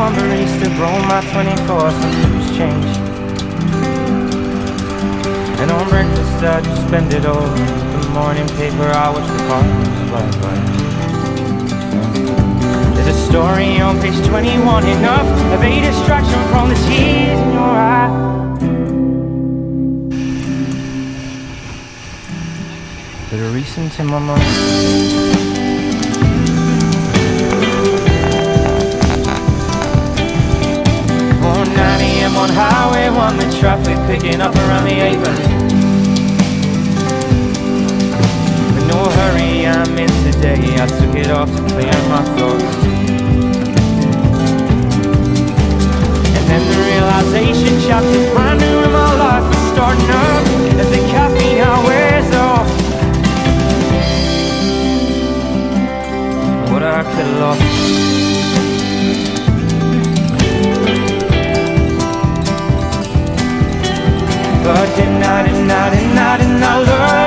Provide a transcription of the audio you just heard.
one barista roll my 24, something was changed. And on breakfast I just spend it all. The morning paper, I watch the cars fly by. There's a story on page 21, enough of a distraction from the tears in your eyes. But a recent in my mind. 9 AM on Highway 1, the traffic picking up around the apron. With no hurry, I'm in today. I took it off to clear my thoughts. And then the realization chapters brand new in my life are starting up as the caffeine now wears off. What I could have lost. But didn't I learn